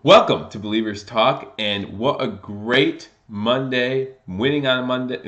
Welcome to Believers Talk, and what a great Monday, winning on a Monday.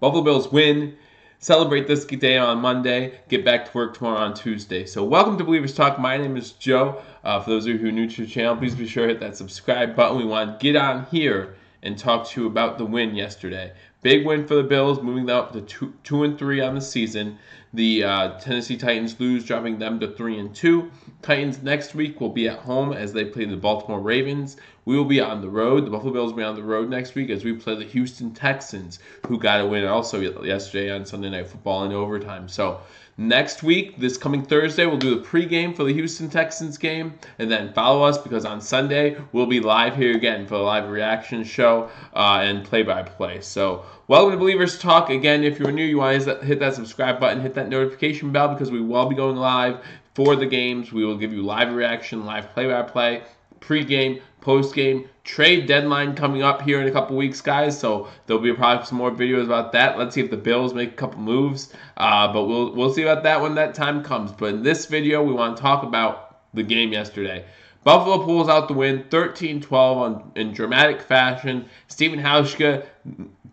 Buffalo Bills win, celebrate this day on Monday, get back to work tomorrow on Tuesday. So welcome to Believers Talk. My name is Joe. For those of you who are new to the channel, please be sure to hit that subscribe button. We want to get on here and talk to you about the win yesterday. Big win for the Bills, moving them up to 2-3 on the season. The Tennessee Titans lose, dropping them to 3-2. Titans next week will be at home as they play the Baltimore Ravens. We will be on the road. The Buffalo Bills will be on the road next week as we play the Houston Texans, who got a win also yesterday on Sunday Night Football in overtime. So next week, this coming Thursday, we'll do the pregame for the Houston Texans game, and then follow us because on Sunday, we'll be live here again for a live reaction show and play-by-play. So welcome to Believers Talk. Again, if you're new, you want to hit that subscribe button, hit that notification bell because we will be going live for the games. We will give you live reaction, live play-by-play, pregame, postgame, trade deadline coming up here in a couple weeks, guys. So there'll be probably some more videos about that. Let's see if the Bills make a couple moves, but we'll see about that when that time comes. But in this video, we want to talk about the game yesterday. Buffalo pulls out the win, 13-12 in dramatic fashion. Stephen Hauschka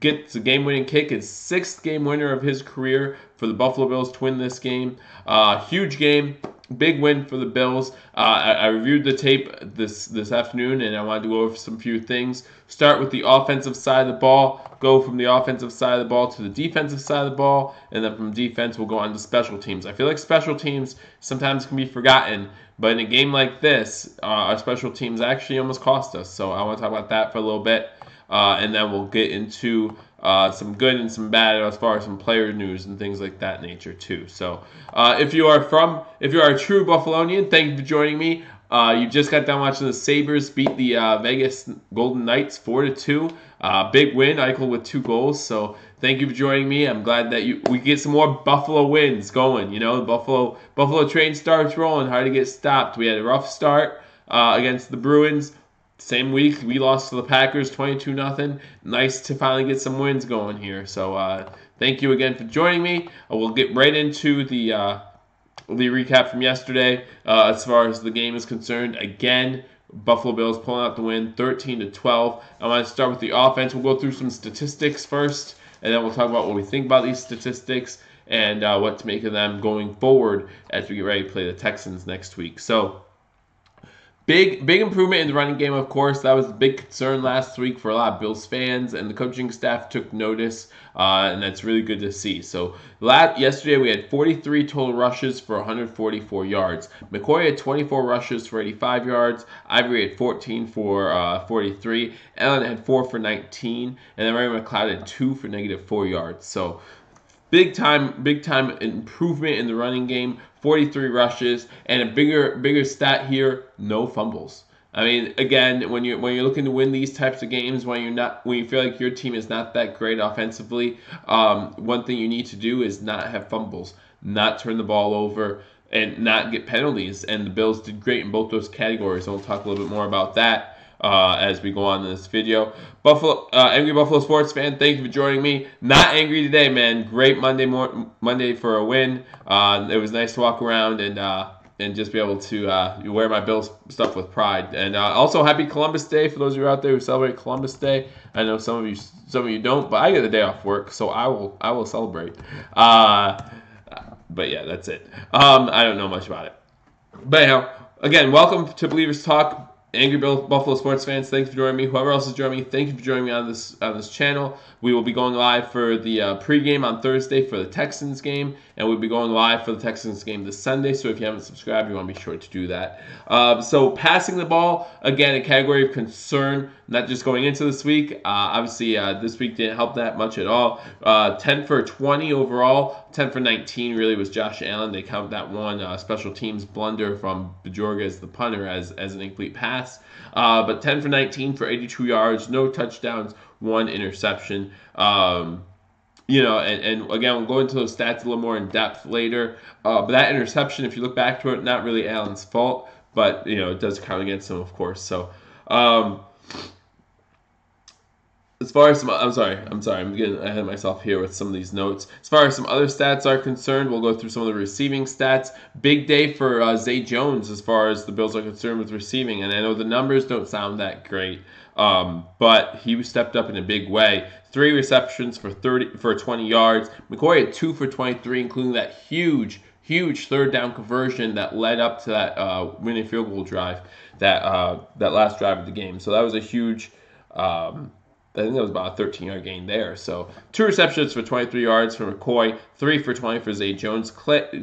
gets a game-winning kick, his sixth game winner of his career for the Buffalo Bills to win this game. Huge game. Big win for the Bills. I reviewed the tape this afternoon, and I wanted to go over some few things. Start with the offensive side of the ball, go from the offensive side of the ball to the defensive side of the ball, and then from defense we'll go on to special teams. I feel like special teams sometimes can be forgotten, but in a game like this, our special teams actually almost cost us. So I want to talk about that for a little bit, and then we'll get into some good and some bad as far as some player news and things like that nature too. So if you are a true Buffalonian, thank you for joining me. You just got done watching the Sabres beat the Vegas Golden Knights 4-2. Big win, Eichel with 2 goals. So thank you for joining me. I'm glad that we get some more Buffalo wins going. You know, the Buffalo train starts rolling, hard to get stopped. We had a rough start against the Bruins. Same week, we lost to the Packers 22-0. Nice to finally get some wins going here. So thank you again for joining me. We'll get right into the recap from yesterday as far as the game is concerned. Again, Buffalo Bills pulling out the win, 13-12. I want to start with the offense. We'll go through some statistics first, and then we'll talk about what we think about these statistics and what to make of them going forward as we get ready to play the Texans next week. So Big improvement in the running game, of course. That was a big concern last week for a lot of Bills fans, and the coaching staff took notice, and that's really good to see. So yesterday we had 43 total rushes for 144 yards. McCoy had 24 rushes for 85 yards. Ivory had 14 for 43. Allen had 4 for 19, and then Ray McLeod had 2 for -4 yards. So big time improvement in the running game. 43 rushes, and a bigger stat here: no fumbles. I mean, again, when you're looking to win these types of games, when you feel like your team is not that great offensively, one thing you need to do is not have fumbles, not turn the ball over, and not get penalties. And the Bills did great in both those categories. And we'll talk a little bit more about that as we go on in this video. Angry Buffalo sports fan, thank you for joining me. Not angry today, man. Great Monday for a win. It was nice to walk around and just be able to wear my Bills stuff with pride. And also, happy Columbus Day for those of you out there who celebrate Columbus Day. I know some of you don't, but I get the day off work, so I will celebrate. But yeah, that's it. I don't know much about it. But anyhow, again, welcome to Believers Talk. Angry Buffalo sports fans, thanks for joining me. Whoever else is joining me, thank you for joining me on this channel. We will be going live for the pregame on Thursday for the Texans game, and we'll be going live for the Texans game this Sunday. So if you haven't subscribed, you want to be sure to do that. So passing the ball, again, a category of concern, not just going into this week. Obviously, this week didn't help that much at all. 10 for 20 overall. 10 for 19 really was Josh Allen. They count that one special teams blunder from Bajorga as the punter as an incomplete pass. But 10 for 19 for 82 yards, no touchdowns, 1 interception. You know, and again, we'll go into those stats a little more in depth later. But that interception, if you look back to it, not really Allen's fault, but, you know, it does count against him, of course. So, As far as I'm sorry, I'm getting ahead of myself here with some of these notes. As far as some other stats are concerned, we'll go through some of the receiving stats. Big day for Zay Jones as far as the Bills are concerned with receiving, and I know the numbers don't sound that great, but he stepped up in a big way. 3 receptions for 20 yards. McCoy had 2 for 23, including that huge third down conversion that led up to that winning field goal drive, that last drive of the game. So that was a huge. I think that was about a 13-yard gain there. So 2 receptions for 23 yards for McCoy, 3 for 20 for Zay Jones.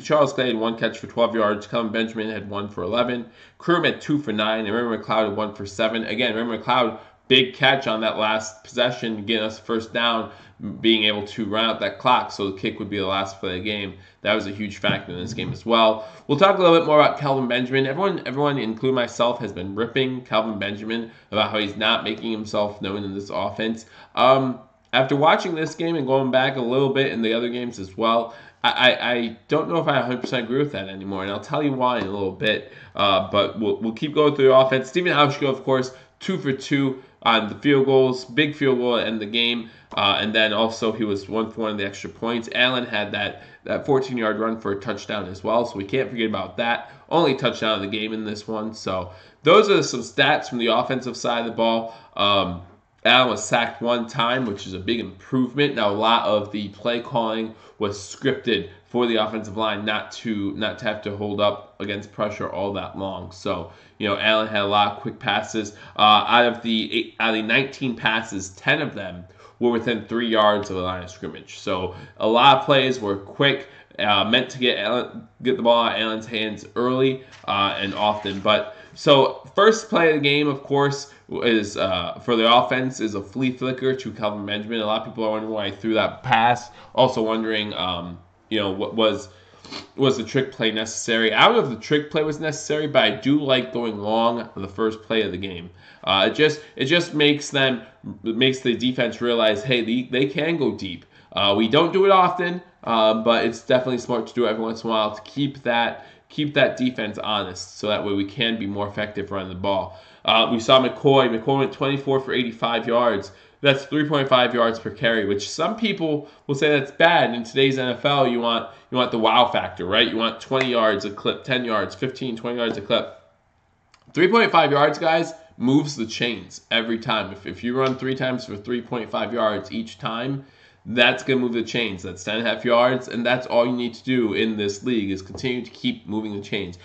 Charles Clay had 1 catch for 12 yards. Kelvin Benjamin had 1 for 11. Kroom had 2 for 9. And Raymond McLeod had 1 for 7. Again, Raymond McLeod, big catch on that last possession, getting us first down, being able to run out that clock so the kick would be the last play of the game. That was a huge factor in this game as well. We'll talk a little bit more about Kelvin Benjamin. Everyone, including myself, has been ripping Kelvin Benjamin about how he's not making himself known in this offense. After watching this game and going back a little bit in the other games as well, I don't know if I 100% agree with that anymore, and I'll tell you why in a little bit. But we'll keep going through the offense. Stephen Hauschka, of course, 2 for 2 on the field goals, big field goal to end the game. And then also he was 1 for 1 of the extra points. Allen had that 14-yard run for a touchdown as well, so we can't forget about that. Only touchdown of the game in this one. So those are some stats from the offensive side of the ball. Allen was sacked 1 time, which is a big improvement. Now, a lot of the play calling was scripted for the offensive line not to have to hold up against pressure all that long. So, Allen had a lot of quick passes. Out of the 19 passes, 10 of them were within 3 yards of the line of scrimmage. So a lot of plays were quick, meant to get the ball out of Allen's hands early and often. But so first play of the game, of course, is for the offense is a flea flicker to Kelvin Benjamin. A lot of people are wondering why he threw that pass. Also wondering, what was the trick play necessary? I don't know if the trick play was necessary, but I do like going long for the first play of the game. It just makes the defense realize, hey, they can go deep. We don't do it often, but it's definitely smart to do it every once in a while to keep that defense honest, so that way we can be more effective running the ball. We saw McCoy. McCoy went 24 for 85 yards. That's 3.5 yards per carry, which some people will say that's bad. In today's NFL, you want the wow factor, right? You want 20 yards a clip, 10 yards, 15, 20 yards a clip. 3.5 yards, guys, moves the chains every time. If you run 3 times for 3.5 yards each time, that's going to move the chains. That's 10.5 yards, and that's all you need to do in this league is continue to keep moving the chains.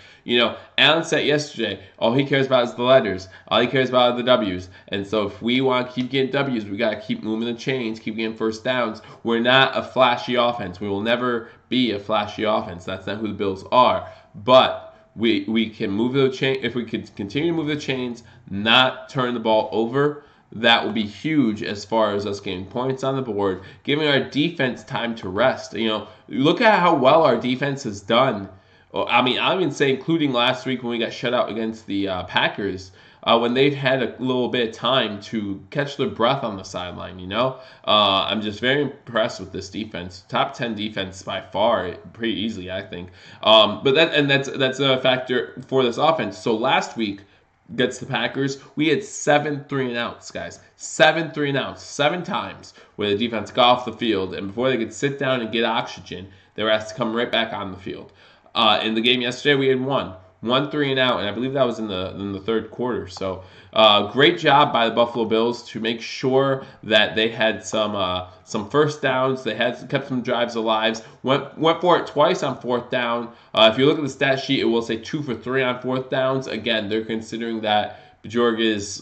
Allen said yesterday, all he cares about is the letters. All he cares about are the W's. And so if we want to keep getting W's, we got to keep moving the chains, keep getting first downs. We're not a flashy offense. We will never be a flashy offense. That's not who the Bills are. But we can move the chain. If we could continue to move the chains, not turn the ball over, that will be huge as far as us getting points on the board, giving our defense time to rest. Look at how well our defense has done. I mean, I'll even say, including last week when we got shut out against the Packers, when they've had a little bit of time to catch their breath on the sideline. I'm just very impressed with this defense. Top 10 defense by far, pretty easily, I think. But that's a factor for this offense. So last week, against the Packers, we had 7 3-and-outs, guys. 7 3-and-outs, 7 times where the defense got off the field, and before they could sit down and get oxygen, they were asked to come right back on the field. In the game yesterday, we had 1 3-and-out, and I believe that was in the third quarter. So great job by the Buffalo Bills to make sure that they had some first downs. They had kept some drives alive. Went for it twice on 4th down. If you look at the stat sheet, it will say 2 for 3 on 4th downs. Again, they're considering that Bajorga's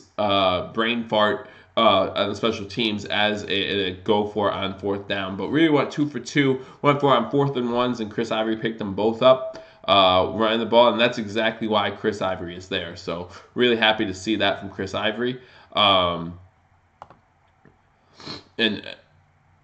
brain fart on the special teams as a go for it on 4th down. But really went 2 for 2. Went for it on 4th and 1s, and Chris Ivory picked them both up. Running the ball, and that's exactly why Chris Ivory is there. So really happy to see that from Chris Ivory. I'm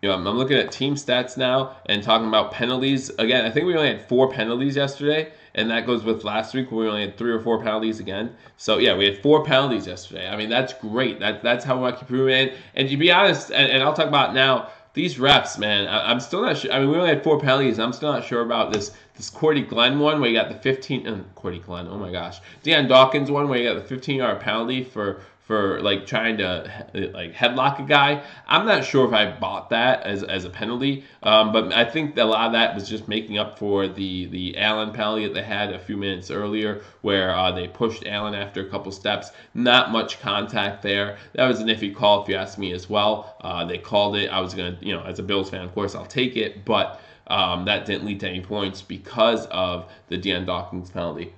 looking at team stats now and talking about penalties. Again, I think we only had 4 penalties yesterday, and that goes with last week where we only had 3 or 4 penalties again. So yeah, we had 4 penalties yesterday. I mean, that's great. That's how we want to keep improving. And to be honest, and I'll talk about now, these refs, man, I'm still not sure. I mean, we only had 4 penalties. I'm still not sure about this Cordy Glenn one where you got the 15. Cordy Glenn, oh my gosh. Deion Dawkins one where you got the 15-yard penalty for for like trying to like headlock a guy. I'm not sure if I bought that as a penalty, but I think that a lot of that was just making up for the Allen penalty that they had a few minutes earlier, where they pushed Allen after a couple steps. Not much contact there. That was an iffy call if you ask me as well. They called it. I was gonna, as a Bills fan, of course, I'll take it, but that didn't lead to any points because of the Dion Dawkins penalty.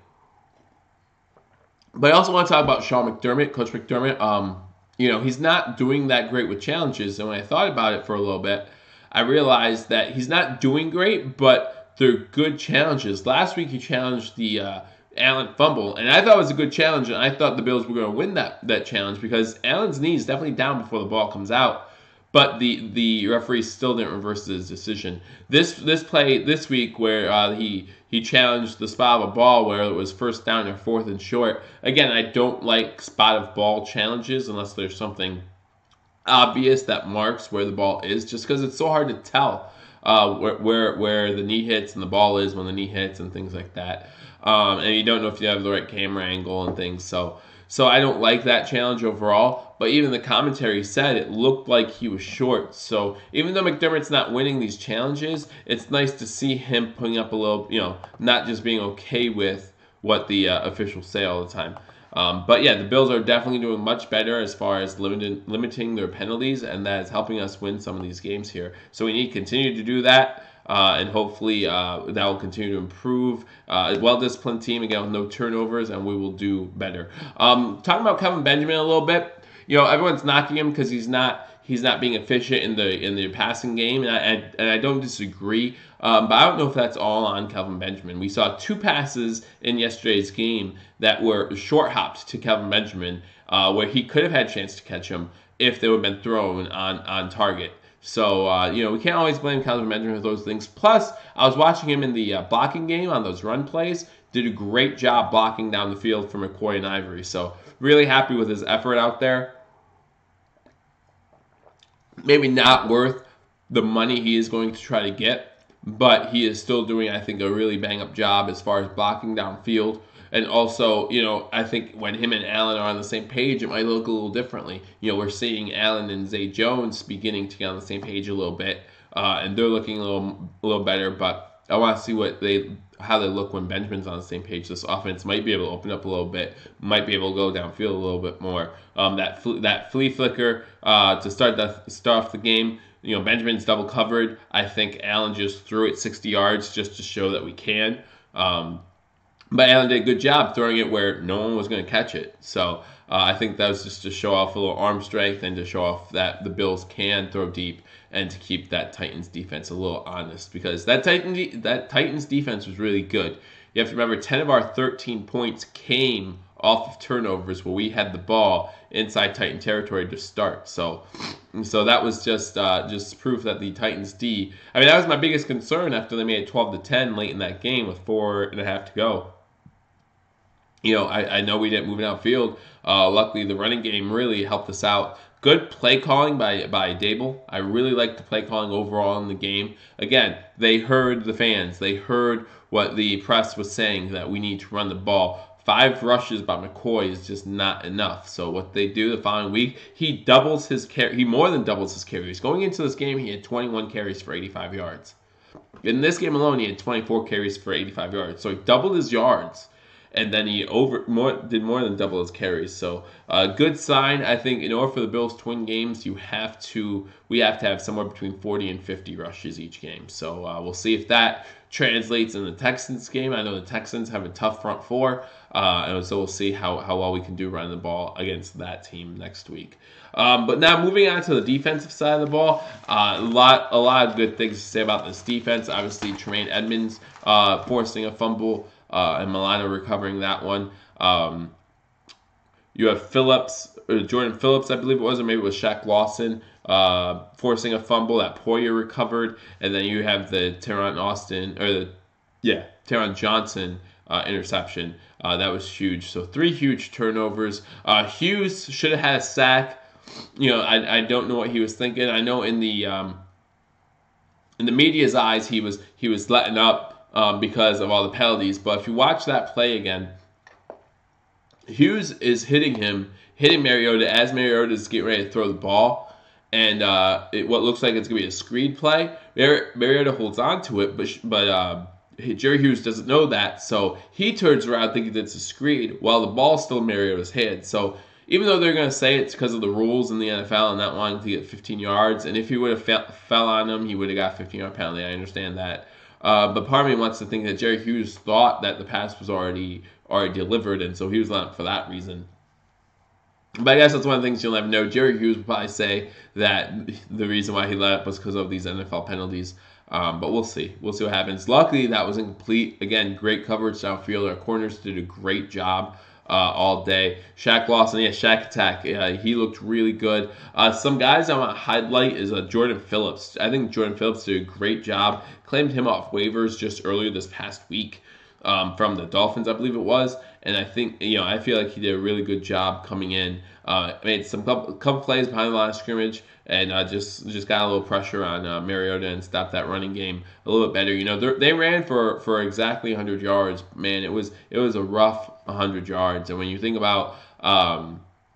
But I also want to talk about Sean McDermott, Coach McDermott. He's not doing that great with challenges. And when I thought about it for a little bit, I realized that he's not doing great, but they're good challenges. Last week he challenged the Allen fumble, and I thought it was a good challenge, and I thought the Bills were going to win that challenge because Allen's knee is definitely down before the ball comes out. But the referee still didn't reverse his decision. This play this week where he challenged the spot of a ball where it was first down or 4th and short. Again, I don't like spot of ball challenges unless there's something obvious that marks where the ball is, just because it's so hard to tell where the knee hits and the ball is when the knee hits and things like that. And you don't know if you have the right camera angle and things. So I don't like that challenge overall. But even the commentary said it looked like he was short. So even though McDermott's not winning these challenges, it's nice to see him putting up a little, not just being okay with what the officials say all the time. But yeah, the Bills are definitely doing much better as far as limiting their penalties, and that is helping us win some of these games here. So we need to continue to do that. And hopefully that will continue to improve. A well-disciplined team, again, with no turnovers, and we will do better. Talking about Kelvin Benjamin a little bit, everyone's knocking him because he's not being efficient in the passing game, and I don't disagree. But I don't know if that's all on Kelvin Benjamin. We saw 2 passes in yesterday's game that were short hopped to Kelvin Benjamin, where he could have had a chance to catch them if they would have been thrown on target. So, we can't always blame Kelvin Benjamin for those things. Plus, I was watching him in the blocking game on those run plays. Did a great job blocking down the field for McCoy and Ivory. So, really happy with his effort out there. Maybe not worth the money he is going to try to get, but he is still doing, I think, a really bang-up job as far as blocking downfield. And also, I think when him and Allen are on the same page, it might look a little differently. We're seeing Allen and Zay Jones beginning to get on the same page a little bit, and they're looking a little better. But I want to see how they look when Benjamin's on the same page. This offense might be able to open up a little bit, might be able to go downfield a little bit more. That flea flicker to start off the game. Benjamin's double covered. I think Allen just threw it 60 yards just to show that we can. But Allen did a good job throwing it where no one was going to catch it. So I think that was just to show off a little arm strength and to show off that the Bills can throw deep and to keep that Titans defense a little honest, because that Titans defense was really good. You have to remember 10 of our 13 points came off of turnovers where we had the ball inside Titan territory to start. So that was just proof that the Titans D. That was my biggest concern after they made it 12-10 late in that game with 4.5 to go. I know we didn't move it outfield. Luckily, the running game really helped us out. Good play calling by Dable. I really liked the play calling overall in the game. Again, they heard the fans. They heard what the press was saying, that we need to run the ball. 5 rushes by McCoy is just not enough. So what they do the following week, he more than doubles his carries. Going into this game, he had 21 carries for 85 yards. In this game alone, he had 24 carries for 85 yards. So he doubled his yards. And then he did more than double his carries. So good sign. I think in order for the Bills to win games, we have to have somewhere between 40 and 50 rushes each game. So we'll see if that translates in the Texans game. I know the Texans have a tough front four, and so we'll see how well we can do running the ball against that team next week. But now moving on to the defensive side of the ball, a lot of good things to say about this defense. Obviously, Tremaine Edmonds forcing a fumble. And Milano recovering that one. You have Jordan Phillips, I believe it was, or maybe it was Shaq Lawson, forcing a fumble that Poyer recovered. And then you have the Taron Johnson interception. That was huge. So 3 huge turnovers. Hughes should have had a sack. I don't know what he was thinking. I know in the media's eyes he was letting up. Because of all the penalties. But if you watch that play again, Hughes is hitting Mariota as Mariota is getting ready to throw the ball, and what looks like it's going to be a screen play. Mariota holds on to it, but Jerry Hughes doesn't know that, so he turns around thinking it's a screen while the ball's still in Mariota's hand. So even though they're going to say it's because of the rules in the NFL and not wanting to get 15 yards, and if he would have fell on him, he would have got a 15-yard penalty. I understand that. But part of me wants to think that Jerry Hughes thought that the pass was already delivered, and so he was not for that reason. But I guess that's one of the things you'll never know. Jerry Hughes will probably say that the reason why he let up was because of these NFL penalties. But we'll see. We'll see what happens. Luckily, that was incomplete. Again, great coverage downfield. Our corners did a great job all day. Shaq Lawson, Shaq Attack. He looked really good. Some guys I want to highlight is Jordan Phillips. I think Jordan Phillips did a great job. Claimed him off waivers just earlier this past week from the Dolphins, I believe it was. And I think, I feel like he did a really good job coming in. Made some couple plays behind the line of scrimmage, and just got a little pressure on Mariota and stopped that running game a little bit better. They ran for exactly 100 yards. Man, it was a rough 100 yards. And when you think about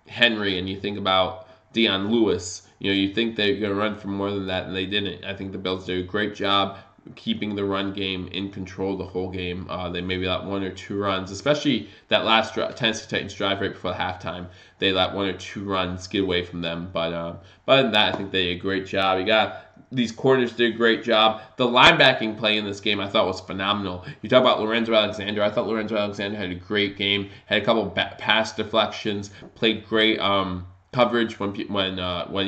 Henry and you think about Dion Lewis, you think they're going to run for more than that, and they didn't. I think the Bills did a great job keeping the run game in control the whole game. They maybe let 1 or 2 runs, especially that last Tennessee Titans drive right before halftime. They let 1 or 2 runs get away from them. But other than that, I think they did a great job. You got these corners did a great job. The linebacking play in this game I thought was phenomenal. You talk about Lorenzo Alexander. I thought Lorenzo Alexander had a great game. Had a couple pass deflections. Played great coverage when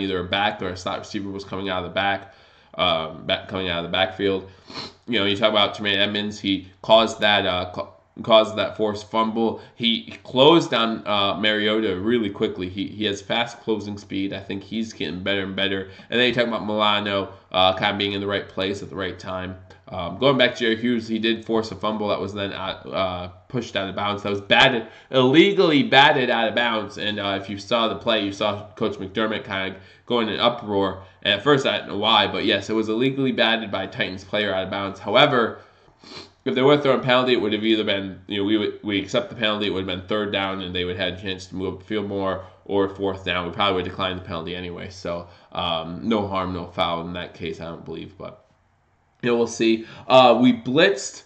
either a back or a slot receiver was coming out of the back. Coming out of the backfield. You talk about Tremaine Edmunds. He caused that forced fumble. He closed down Mariota really quickly. He has fast closing speed. I think he's getting better and better. And then you talk about Milano kind of being in the right place at the right time. Going back to Jerry Hughes, he did force a fumble that was then pushed out of bounds. That was illegally batted out of bounds. And if you saw the play, you saw Coach McDermott kind of go in an uproar. And at first, I didn't know why, but yes, it was illegally batted by a Titans player out of bounds. However, if they were throwing a penalty, it would have either been, we accept the penalty, it would have been 3rd down, and they would have had a chance to move up the field more, or 4th down. We probably would decline the penalty anyway. So no harm, no foul in that case, I don't believe. But we'll see. We blitzed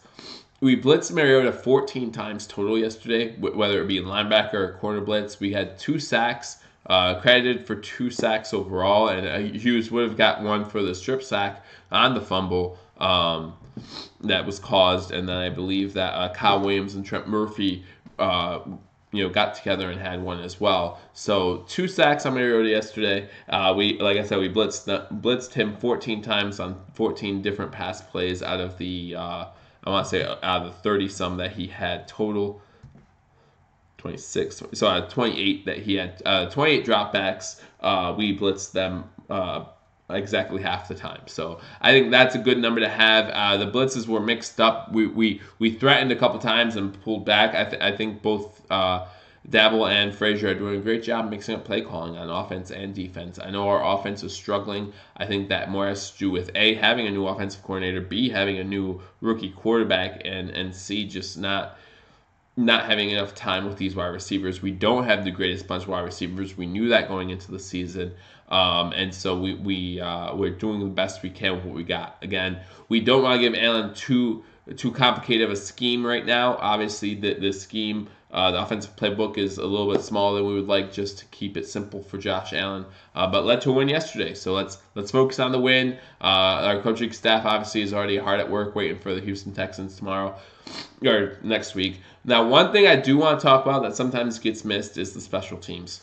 Mariota 14 times total yesterday, whether it be in linebacker or corner blitz. We had 2 sacks. Credited for 2 sacks overall, and Hughes would have got 1 for the strip sack on the fumble that was caused, and then I believe that Kyle Williams and Trent Murphy got together and had 1 as well. So 2 sacks on Mariota yesterday. We blitzed him 14 times on 14 different pass plays out of the out of the 30 some that he had total. 26. So out of 28 that he had, 28 dropbacks, we blitzed them exactly half the time. So I think that's a good number to have. The blitzes were mixed up. We threatened a couple times and pulled back. I think both Dabble and Frazier are doing a great job mixing up play calling on offense and defense. I know our offense is struggling. I think that more has to do with A, having a new offensive coordinator, B, having a new rookie quarterback, and C, just not having enough time with these wide receivers. We don't have the greatest bunch of wide receivers. We knew that going into the season. And so we're doing the best we can with what we got. Again, we don't want to give Allen too complicated of a scheme right now. Obviously, the scheme, the offensive playbook is a little bit smaller than we would like, just to keep it simple for Josh Allen. But led to a win yesterday, so let's focus on the win. Our coaching staff obviously is already hard at work waiting for the Houston Texans tomorrow or next week. Now, one thing I do want to talk about that sometimes gets missed is the special teams.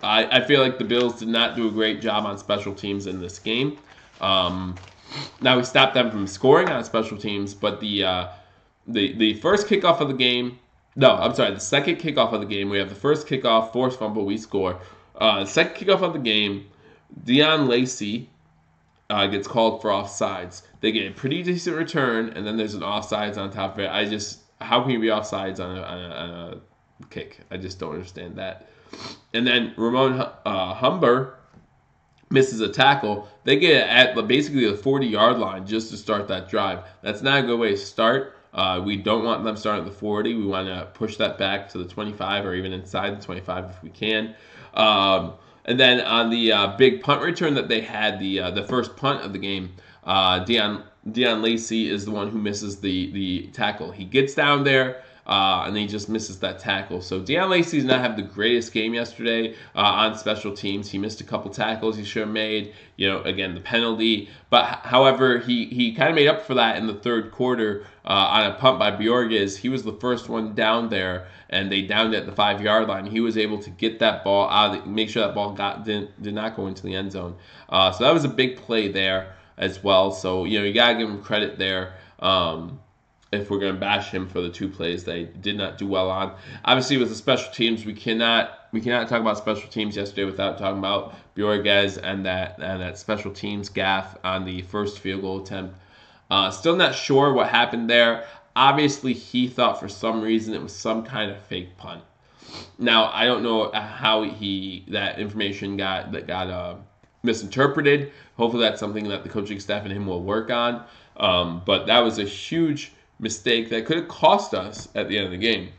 I feel like the Bills did not do a great job on special teams in this game. Now we stopped them from scoring on special teams, but the first kickoff of the game. No, I'm sorry. The second kickoff of the game, we have the first kickoff, forced fumble, we score. The second kickoff of the game, Deion Lacey gets called for offsides. They get a pretty decent return, and then there's an offsides on top of it. How can you be offsides on a kick? I just don't understand that. And then Ramon Humber misses a tackle. They get at basically the 40-yard line just to start that drive. That's not a good way to start. We don't want them starting at the 40. We want to push that back to the 25 or even inside the 25 if we can. And then on the big punt return that they had, the first punt of the game, Deon Lacey is the one who misses the tackle. He gets down there, and he just misses that tackle. So Deon Lacey did not have the greatest game yesterday on special teams. He missed a couple tackles he should have made. Again, the penalty. But however, he kind of made up for that in the third quarter on a punt by Bjorges. He was the first one down there, and they downed it at the 5-yard line. He was able to get that ball out, make sure that ball did not go into the end zone. So that was a big play there as well. So you gotta give him credit there. If we're going to bash him for the two plays they did not do well on. Obviously, with the special teams, we cannot talk about special teams yesterday without talking about Bjorges and that special teams gaffe on the first field goal attempt. Still not sure what happened there. Obviously, he thought for some reason it was some kind of fake punt. Now, I don't know how that information got misinterpreted. Hopefully, that's something that the coaching staff and him will work on. But that was a huge mistake that could have cost us at the end of the game.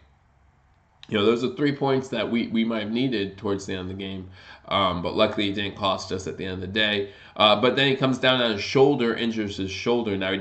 Those are 3 points that we might have needed towards the end of the game, but luckily it didn't cost us at the end of the day. But then he comes down on his shoulder, injures his shoulder. Now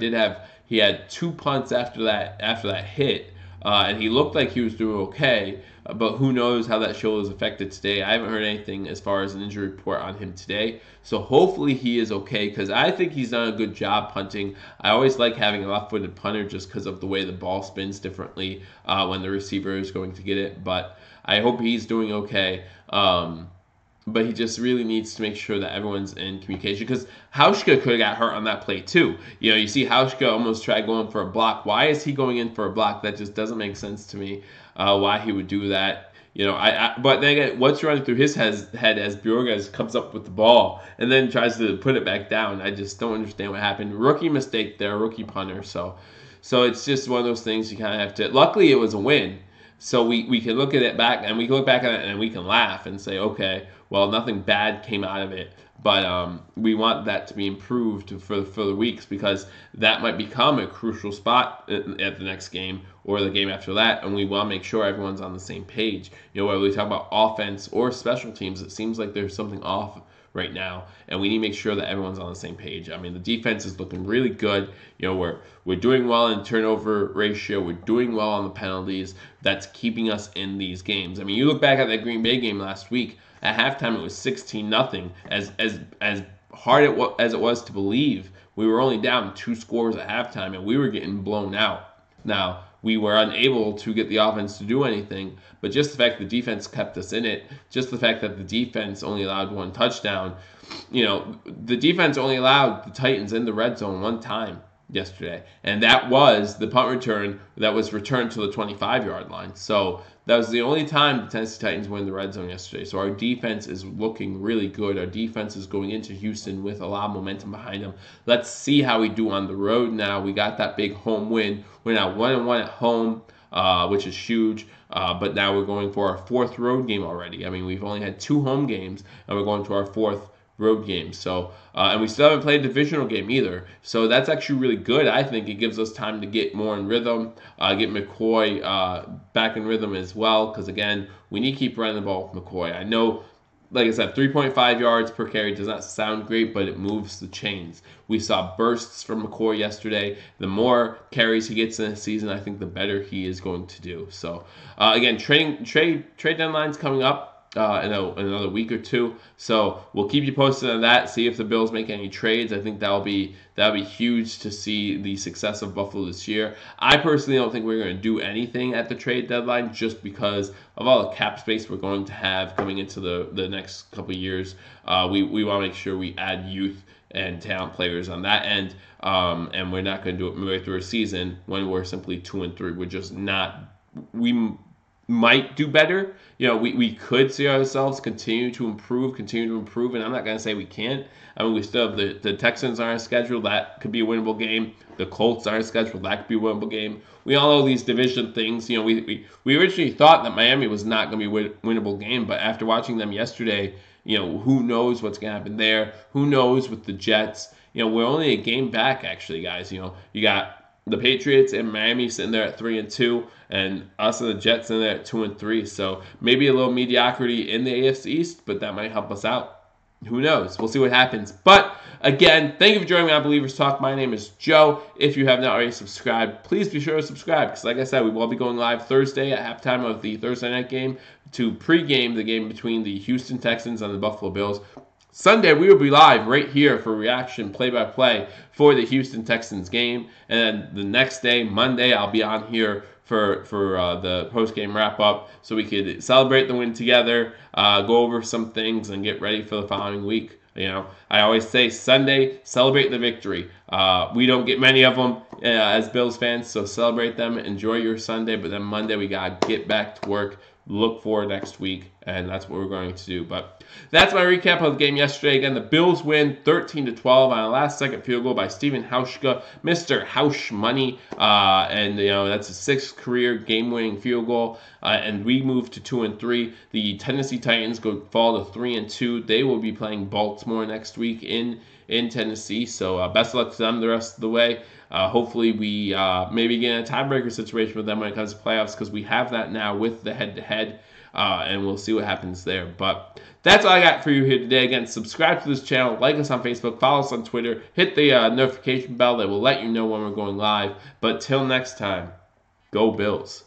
he had 2 punts after that hit, and he looked like he was doing okay. But who knows how that shoulder is affected today. I haven't heard anything as far as an injury report on him today. So hopefully he is okay, because I think he's done a good job punting. I always like having a left-footed punter just because of the way the ball spins differently when the receiver is going to get it. But I hope he's doing okay. But he just really needs to make sure that everyone's in communication, because Hauschka could have got hurt on that play too. You see Hauschka almost tried going for a block. Why is he going in for a block? That just doesn't make sense to me. Why he would do that. But then again, what's running through his head as Bjorges comes up with the ball and then tries to put it back down? I just don't understand what happened. Rookie mistake there, rookie punter. So it's just one of those things you kind of have to. Luckily, it was a win, so we can look at it back, and we can look back at it and we can laugh and say, okay, well, nothing bad came out of it. But we want that to be improved for the weeks, because that might become a crucial spot at the next game or the game after that, and we want to make sure everyone's on the same page. Whether we talk about offense or special teams, it seems like there's something off right now, and we need to make sure that everyone's on the same page. I mean, the defense is looking really good. We're doing well in turnover ratio. We're doing well on the penalties. That's keeping us in these games. I mean, you look back at that Green Bay game last week. At halftime, it was 16-0. As hard as it was to believe, we were only down 2 scores at halftime, and we were getting blown out. Now, we were unable to get the offense to do anything, but just the fact the defense kept us in it, just the fact that the defense only allowed 1 touchdown, the defense only allowed the Titans in the red zone 1 time yesterday, and that was the punt return that was returned to the 25-yard line. So that was the only time the Tennessee Titans were in the red zone yesterday. So our defense is looking really good. Our defense is going into Houston with a lot of momentum behind them. Let's see how we do on the road now. We got that big home win. We're now 1-1 at home, which is huge. But now we're going for our 4th road game already. I mean, we've only had 2 home games, and we're going to our 4th road game. So, and we still haven't played a divisional game either. So that's actually really good. I think it gives us time to get more in rhythm, get McCoy back in rhythm as well, because again, we need to keep running the ball with McCoy. I know, like I said, 3.5 yards per carry does not sound great, but it moves the chains. We saw bursts from McCoy yesterday. The more carries he gets in a season, I think the better he is going to do. So, again, trade deadline's coming up in another week or 2. So we'll keep you posted on that. See if the Bills make any trades. I think that'll be huge to see the success of Buffalo this year. I personally don't think we're going to do anything at the trade deadline, just because of all the cap space we're going to have coming into the next couple of years. We want to make sure we add youth and talent players on that end, and we're not going to do it midway through a season when we're simply 2-3. We're just not. We might do better. We could see ourselves continue to improve, and I'm not going to say we can't. I mean, we still have the Texans on our schedule. That could be a winnable game. The Colts on our schedule. That could be a winnable game. We all know these division things. We originally thought that Miami was not going to be a winnable game, but after watching them yesterday, who knows what's going to happen there? Who knows with the Jets? We're only a game back, actually, guys. You got the Patriots and Miami sitting there at 3-2, and us and the Jets in there at 2-3. So maybe a little mediocrity in the AFC East, but that might help us out. Who knows? We'll see what happens. But again, thank you for joining me on Believers Talk. My name is Joe. If you have not already subscribed, please be sure to subscribe because, like I said, we will be going live Thursday at halftime of the Thursday night game to pregame the game between the Houston Texans and the Buffalo Bills. Sunday, we will be live right here for reaction play-by-play for the Houston Texans game. And then the next day, Monday, I'll be on here for the post-game wrap-up so we could celebrate the win together, go over some things, and get ready for the following week. You know, I always say Sunday, celebrate the victory. We don't get many of them as Bills fans, so celebrate them. Enjoy your Sunday, but then Monday, we got to get back to work. Look for next week, and that's what we're going to do. But that's my recap of the game yesterday. Again, the Bills win 13-12 on a last-second field goal by Steven Hauschka, Mr. Hausch Money, and that's a sixth career game-winning field goal. And we move to 2-3. The Tennessee Titans fall to 3-2. They will be playing Baltimore next week in Tennessee. So best of luck to them the rest of the way. Hopefully we maybe get in a tiebreaker situation with them when it comes to playoffs because we have that now with the head-to-head, and we'll see what happens there. But that's all I got for you here today. Again, subscribe to this channel, like us on Facebook, follow us on Twitter, hit the notification bell that will let you know when we're going live. But till next time, go Bills.